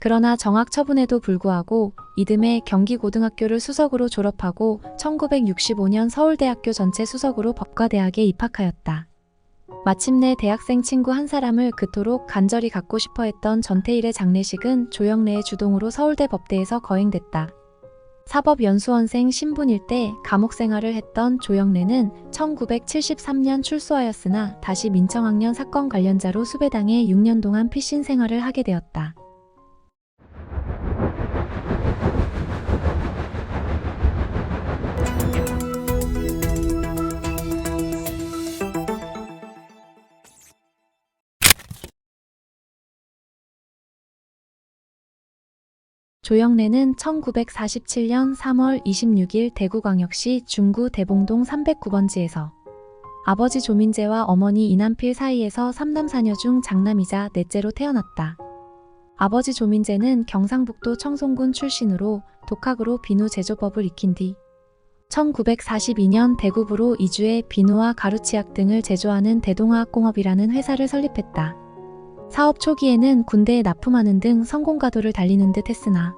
그러나 정학 처분에도 불구하고 이듬해 경기고등학교를 수석으로 졸업하고 1965년 서울대학교 전체 수석으로 법과대학에 입학하였다. 마침내 대학생 친구 한 사람을 그토록 간절히 갖고 싶어 했던 전태일의 장례식은 조영래의 주동으로 서울대 법대에서 거행됐다. 사법연수원생 신분일 때 감옥 생활을 했던 조영래는 1973년 출소하였으나 다시 민청학년 사건 관련자로 수배당해 6년 동안 피신 생활을 하게 되었다. 조영래는 1947년 3월 26일 대구광역시 중구 대봉동 309번지에서 아버지 조민재와 어머니 이남필 사이에서 3남 4녀 중 장남이자 넷째로 태어났다. 아버지 조민재는 경상북도 청송군 출신으로 독학으로 비누 제조법을 익힌 뒤 1942년 대구부로 이주해 비누와 가루치약 등을 제조하는 대동화학공업이라는 회사를 설립했다. 사업 초기에는 군대에 납품하는 등 성공가도를 달리는 듯 했으나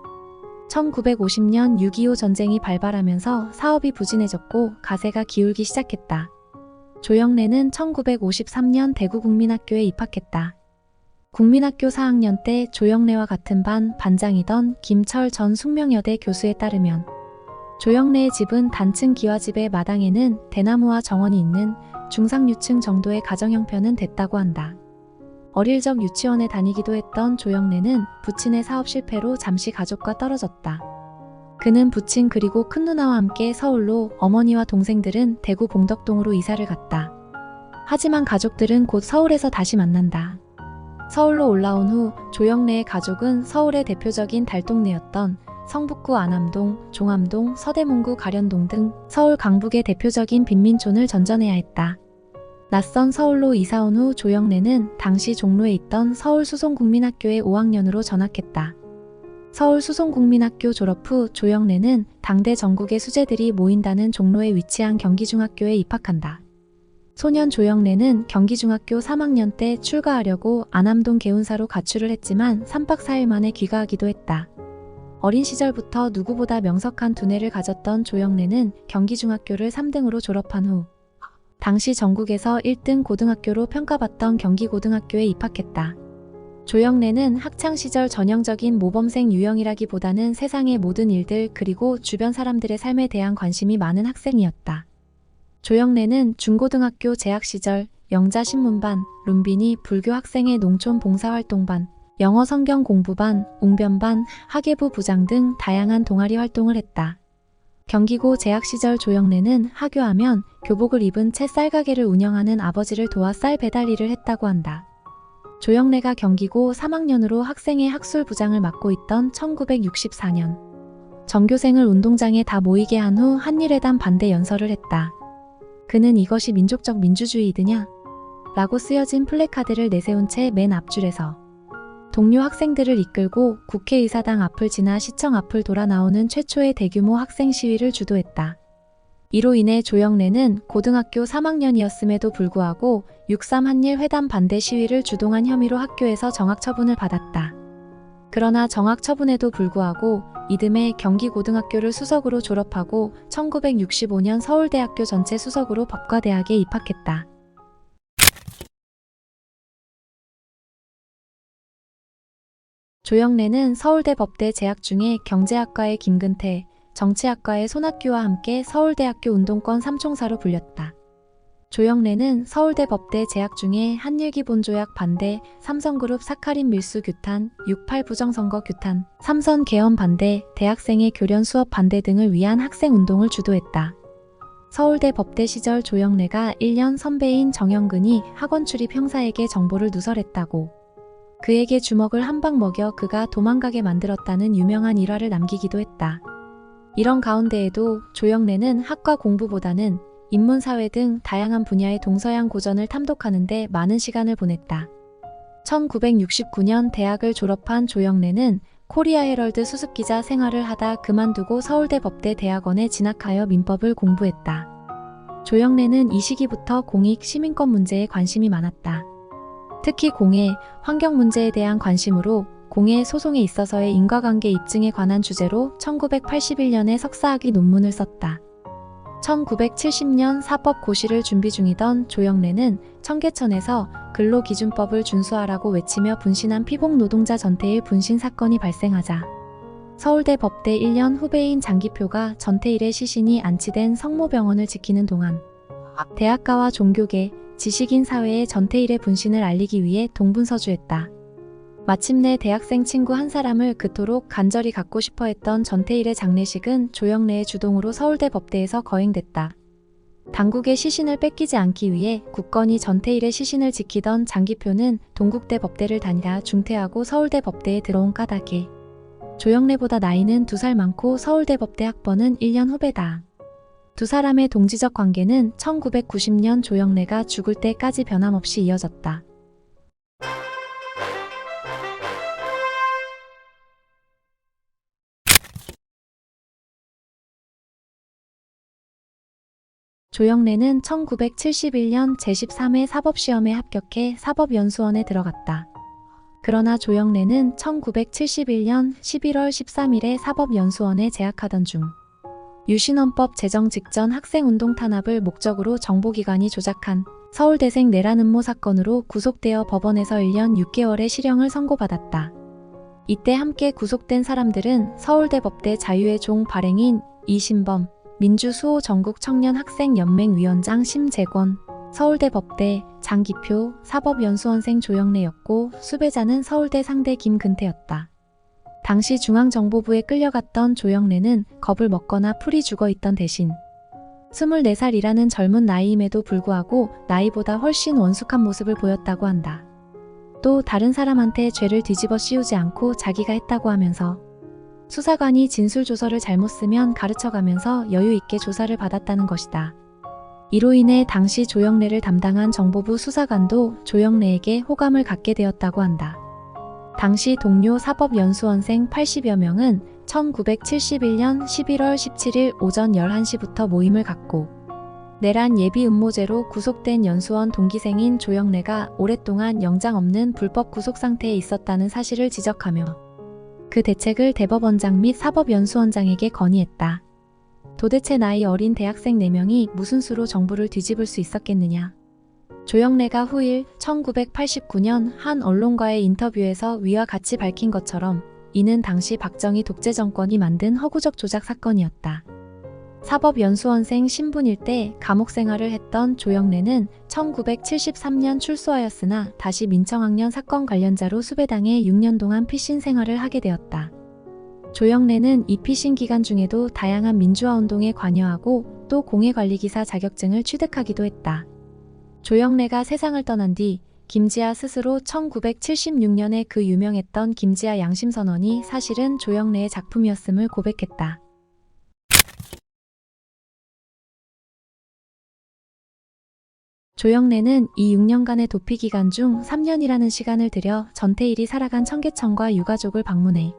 1950년 6.25 전쟁이 발발하면서 사업이 부진해졌고 가세가 기울기 시작했다. 조영래는 1953년 대구국민학교에 입학했다. 국민학교 4학년 때 조영래와 같은 반장이던 김철 전 숙명여대 교수에 따르면 조영래의 집은 단층 기와집의 마당에는 대나무와 정원이 있는 중상류층 정도의 가정 형편은 됐다고 한다. 어릴 적 유치원에 다니기도 했던 조영래는 부친의 사업 실패로 잠시 가족과 떨어졌다. 그는 부친 그리고 큰 누나와 함께 서울로, 어머니와 동생들은 대구 봉덕동으로 이사를 갔다. 하지만 가족들은 곧 서울에서 다시 만난다. 서울로 올라온 후 조영래의 가족은 서울의 대표적인 달동네였던 성북구 안암동, 종암동, 서대문구 가련동 등 서울 강북의 대표적인 빈민촌을 전전해야 했다. 낯선 서울로 이사온 후 조영래는 당시 종로에 있던 서울수송국민학교에 5학년으로 전학했다. 서울수송국민학교 졸업 후 조영래는 당대 전국의 수재들이 모인다는 종로에 위치한 경기중학교에 입학한다. 소년 조영래는 경기중학교 3학년 때 출가하려고 안암동 개운사로 가출을 했지만 3박 4일 만에 귀가하기도 했다. 어린 시절부터 누구보다 명석한 두뇌를 가졌던 조영래는 경기중학교를 3등으로 졸업한 후 당시 전국에서 1등 고등학교로 평가받던 경기고등학교에 입학했다. 조영래는 학창시절 전형적인 모범생 유형이라기보다는 세상의 모든 일들 그리고 주변 사람들의 삶에 대한 관심이 많은 학생이었다. 조영래는 중고등학교 재학 시절 영자신문반, 룸비니 불교 학생의 농촌 봉사활동반, 영어 성경 공부반, 웅변반, 학예부 부장 등 다양한 동아리 활동을 했다. 경기고 재학 시절 조영래는 하교하면 교복을 입은 채 쌀가게를 운영하는 아버지를 도와 쌀 배달 일을 했다고 한다. 조영래가 경기고 3학년으로 학생회 학술부장을 맡고 있던 1964년 전교생을 운동장에 다 모이게 한 후 한일회담 반대 연설을 했다. 그는 이것이 민족적 민주주의이드냐? 라고 쓰여진 플래카드를 내세운 채 맨 앞줄에서 동료 학생들을 이끌고 국회의사당 앞을 지나 시청 앞을 돌아 나오는 최초의 대규모 학생 시위를 주도했다. 이로 인해 조영래는 고등학교 3학년이었음에도 불구하고 6.3 한일 회담 반대 시위를 주동한 혐의로 학교에서 정학 처분을 받았다. 그러나 정학 처분에도 불구하고 이듬해 경기고등학교를 수석으로 졸업하고 1965년 서울대학교 전체 수석으로 법과대학에 입학했다. 조영래는 서울대 법대 재학 중에 경제학과의 김근태, 정치학과의 손학규와 함께 서울대학교 운동권 삼총사로 불렸다. 조영래는 서울대 법대 재학 중에 한일기본조약 반대, 삼성그룹 사카린 밀수 규탄, 6.8 부정선거 규탄, 삼선 개헌 반대, 대학생의 교련 수업 반대 등을 위한 학생운동을 주도했다. 서울대 법대 시절 조영래가 1년 선배인 정영근이 학원 출입 형사에게 정보를 누설했다고 그에게 주먹을 한 방 먹여 그가 도망가게 만들었다는 유명한 일화를 남기기도 했다. 이런 가운데에도 조영래는 학과 공부보다는 인문사회 등 다양한 분야의 동서양 고전을 탐독하는 데 많은 시간을 보냈다. 1969년 대학을 졸업한 조영래는 코리아 헤럴드 수습기자 생활을 하다 그만두고 서울대 법대 대학원에 진학하여 민법을 공부했다. 조영래는 이 시기부터 공익, 시민권 문제에 관심이 많았다. 특히 공해, 환경 문제에 대한 관심으로 공해 소송에 있어서의 인과관계 입증에 관한 주제로 1981년에 석사학위 논문을 썼다. 1970년 사법고시를 준비 중이던 조영래는 청계천에서 근로기준법을 준수하라고 외치며 분신한 피복 노동자 전태일 분신 사건이 발생하자 서울대 법대 1년 후배인 장기표가 전태일의 시신이 안치된 성모병원을 지키는 동안 대학가와 종교계, 지식인 사회에 전태일의 분신을 알리기 위해 동분서주했다. 마침내 대학생 친구 한 사람을 그토록 간절히 갖고 싶어 했던 전태일의 장례식은 조영래의 주동으로 서울대 법대에서 거행됐다. 당국의 시신을 뺏기지 않기 위해 굳건히 전태일의 시신을 지키던 장기표는 동국대 법대를 다니다 중퇴하고 서울대 법대에 들어온 까닭에 조영래보다 나이는 2살 많고 서울대 법대 학번은 1년 후배다. 두 사람의 동지적 관계는 1990년 조영래가 죽을 때까지 변함없이 이어졌다. 조영래는 1971년 제13회 사법시험에 합격해 사법연수원에 들어갔다. 그러나 조영래는 1971년 11월 13일에 사법연수원에 재학하던 중 유신헌법 제정 직전 학생운동 탄압을 목적으로 정보기관이 조작한 서울대생 내란 음모 사건으로 구속되어 법원에서 1년 6개월의 실형을 선고받았다. 이때 함께 구속된 사람들은 서울대 법대 자유의 종 발행인 이신범, 민주수호 전국청년학생연맹 위원장 심재권, 서울대 법대 장기표, 사법연수원생 조영래였고 수배자는 서울대 상대 김근태였다. 당시 중앙정보부에 끌려갔던 조영래는 겁을 먹거나 풀이 죽어있던 대신 24살이라는 젊은 나이임에도 불구하고 나이보다 훨씬 원숙한 모습을 보였다고 한다. 또 다른 사람한테 죄를 뒤집어 씌우지 않고 자기가 했다고 하면서 수사관이 진술조서를 잘못 쓰면 가르쳐가면서 여유 있게 조사를 받았다는 것이다. 이로 인해 당시 조영래를 담당한 정보부 수사관도 조영래에게 호감을 갖게 되었다고 한다. 당시 동료 사법연수원생 80여 명은 1971년 11월 17일 오전 11시부터 모임을 갖고 내란 예비 음모죄로 구속된 연수원 동기생인 조영래가 오랫동안 영장 없는 불법 구속 상태에 있었다는 사실을 지적하며 그 대책을 대법원장 및 사법연수원장에게 건의했다. 도대체 나이 어린 대학생 4명이 무슨 수로 정부를 뒤집을 수 있었겠느냐. 조영래가 후일 1989년 한 언론과의 인터뷰에서 위와 같이 밝힌 것처럼 이는 당시 박정희 독재 정권이 만든 허구적 조작 사건이었다. 사법연수원생 신분일 때 감옥 생활을 했던 조영래는 1973년 출소하였으나 다시 민청학년 사건 관련자로 수배당해 6년 동안 피신 생활을 하게 되었다. 조영래는 이 피신 기간 중에도 다양한 민주화 운동에 관여하고 또 공해관리기사 자격증을 취득하기도 했다. 조영래가 세상을 떠난 뒤 김지아 스스로 1976년에 그 유명했던 김지아 양심선언이 사실은 조영래의 작품이었음을 고백했다. 조영래는 이 6년간의 도피 기간 중 3년이라는 시간을 들여 전태일이 살아간 청계천과 유가족을 방문해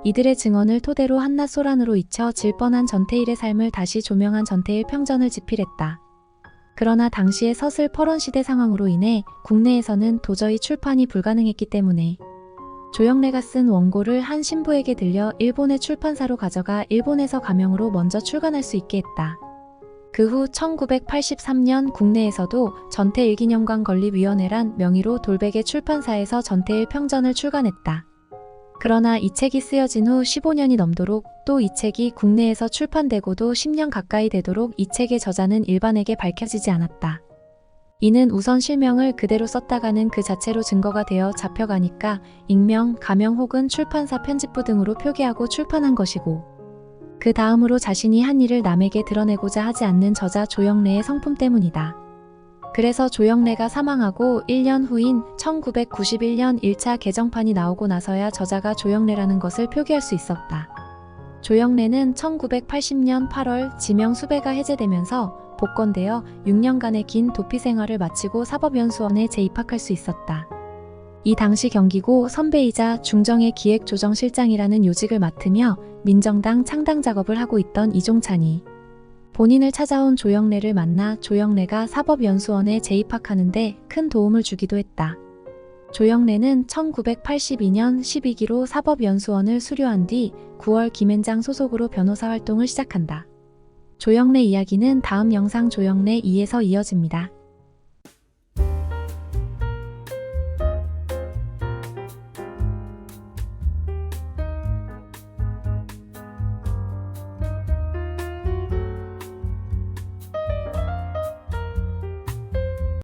이들의 증언을 토대로 한낱 소란으로 잊혀질 뻔한 전태일의 삶을 다시 조명한 전태일 평전을 집필했다. 그러나 당시의 서슬 퍼런 시대 상황으로 인해 국내에서는 도저히 출판이 불가능했기 때문에 조영래가 쓴 원고를 한 신부에게 들려 일본의 출판사로 가져가 일본에서 가명으로 먼저 출간할 수 있게 했다. 그 후 1983년 국내에서도 전태일기념관 건립위원회란 명의로 돌베개 출판사에서 전태일 평전을 출간했다. 그러나 이 책이 쓰여진 후 15년이 넘도록 또 이 책이 국내에서 출판되고도 10년 가까이 되도록 이 책의 저자는 일반에게 밝혀지지 않았다. 이는 우선 실명을 그대로 썼다가는 그 자체로 증거가 되어 잡혀가니까 익명, 가명 혹은 출판사 편집부 등으로 표기하고 출판한 것이고 그 다음으로 자신이 한 일을 남에게 드러내고자 하지 않는 저자 조영래의 성품 때문이다. 그래서 조영래가 사망하고 1년 후인 1991년 1차 개정판이 나오고 나서야 저자가 조영래라는 것을 표기할 수 있었다. 조영래는 1980년 8월 지명 수배가 해제되면서 복권되어 6년간의 긴 도피 생활을 마치고 사법연수원에 재입학할 수 있었다. 이 당시 경기고 선배이자 중정의 기획조정실장이라는 요직을 맡으며 민정당 창당 작업을 하고 있던 이종찬이 본인을 찾아온 조영래를 만나 조영래가 사법연수원에 재입학하는데 큰 도움을 주기도 했다. 조영래는 1982년 12기로 사법연수원을 수료한 뒤 9월 김앤장 소속으로 변호사 활동을 시작한다. 조영래 이야기는 다음 영상 조영래 2에서 이어집니다.